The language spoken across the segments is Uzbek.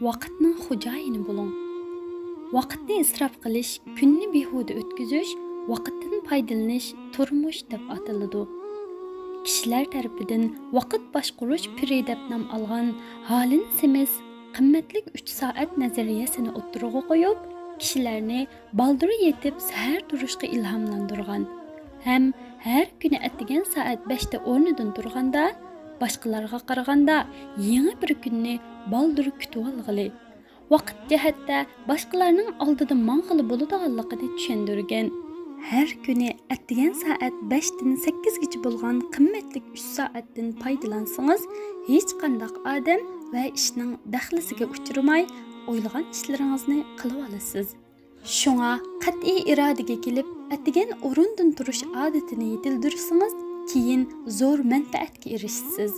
Vaqtning xo'jayini bo'ling. Vaqtni isrof qilish, kunni behuda o'tkazish, vaqtdan foydalanish turmush deb ataladi. Kishilar tarafidan vaqt boshqarish piri deb nom olgan Halin Semiz qimmatli 3 soat nazariyasini o'ttirg'a qo'yib, kishilarni baldir yetib sahar turishga ilhomlantirgan. Ham har kuni atgan soat 5 da o'rnidan turganda, boshqalarga qaraganda yangi bir kunni baldir kutib olg'ili. Vaqt jihatda boshqalarning oldida mang'ili bo'ladiganligini tushundirgan. Har kuni atgan soat 5 dan 8 gacha bo'lgan qimmatli 3 soatdan foydalansangiz, hech qanday odam va ishning daxlisiga uchramay, o'ylagan ishlaringizni qilib olasiz. Shunga qat'iy irodaga kelib, atgan o'rindan turish odatini yetildirsangiz, keyin zo'r manfaatga erishasiz.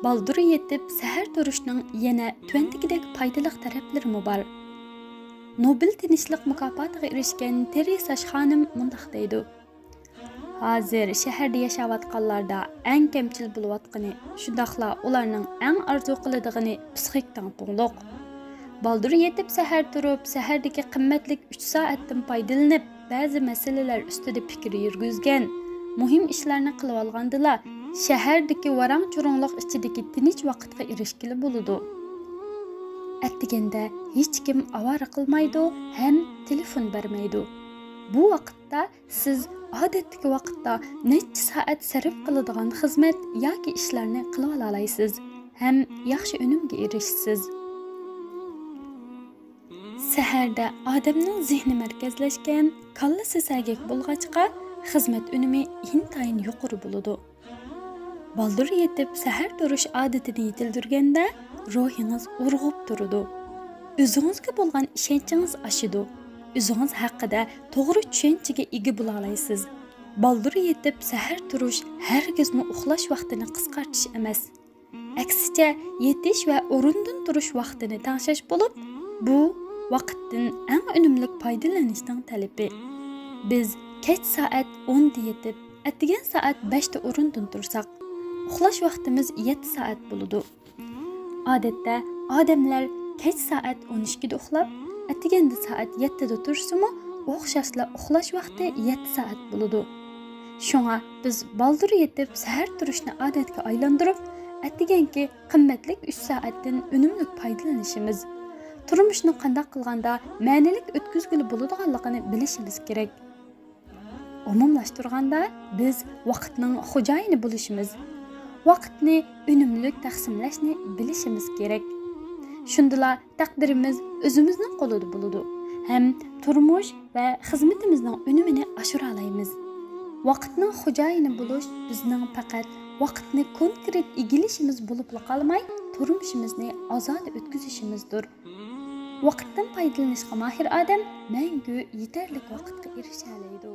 Baldur yetib sahar turishning yana tuandagidek foydali taraflari bor. Nobel tinchlik mukofotiga erishgan Teresa xonim mundaq deydi: Hozir shaharda yashayotganlarda eng kamchil bo'layotgani, shundaqla ularning eng arzu qiladigani psixik tangpungliq. Baldur yetib sahar turib, sahardagi qimmatli 3 soatdan foydalanib, ba'zi masalalar ustida fikr yurgizgan, muhim ishlarni qilib olgandila, shahardagi varang-churungliq ichidagi tinch vaqtga erishgili bo'ladi. Attiganda hech kim avara qilmaydi, ham telefon bermaydi. Bu vaqtda siz odatdagi vaqtda necha soat sarf qiladigan xizmat yoki ishlarni qilib olasiz, ham yaxshi unumga erishasiz. Saharda odamning zehni markazlashgan, kallasi sagak bo'lg'achqa, xizmat unumi intayin yuqori bo'ladi. Baldur yetib sahar turish odatini yetildirganda ruhingiz urg'ib turadi. O'zingizga bo'lgan ishonchingiz oshidi. O'zingiz haqida to'g'ri tushunchaga ega bo'la olasiz. Baldur yetib sahar turish hargizmi uxlash vaqtini qisqartish emas. Aksicha yetish va o'rindan turish vaqtini tangshash bo'lib, bu vaqtdan eng unumli foydalanishning talabi. Biz kech soat 10 da yetib, atgan soat 5 da o'rindan tursak, uxlash vaqtimiz 7 soat bo'ladi. Odatda odamlar kech soat 12 da uxlab, atganda soat 7 da tursa-mu, o'xshashla uxlash vaqti 7 soat bo'ladi. Shunga biz baldur yetib sahar turishni odatga aylantirib, atganki qimmatli 3 soatdan unumli foydalanishimiz, turmushni qanday qilganda ma'nilik o'tkazgili bo'ladiganligini bilishimiz kerak. Umumlashtirganda biz vaqtning xo'jayini bo'lishimiz, vaqtni unumli taqsimlashni bilishimiz kerak. Shundala taqdirimiz o'zimizning qo'lida bo'ladi. Ham turmush va xizmatimizning unumini oshira olamiz. Vaqtning xo'jayini bo'lish bizning faqat vaqtni konkret egilishimiz bo'lib qolmay, turmushimizni ozoda o'tkazishimizdir. Vaqtdan foydalanishga mahir odam mangu yetarli vaqtga erisha oladi.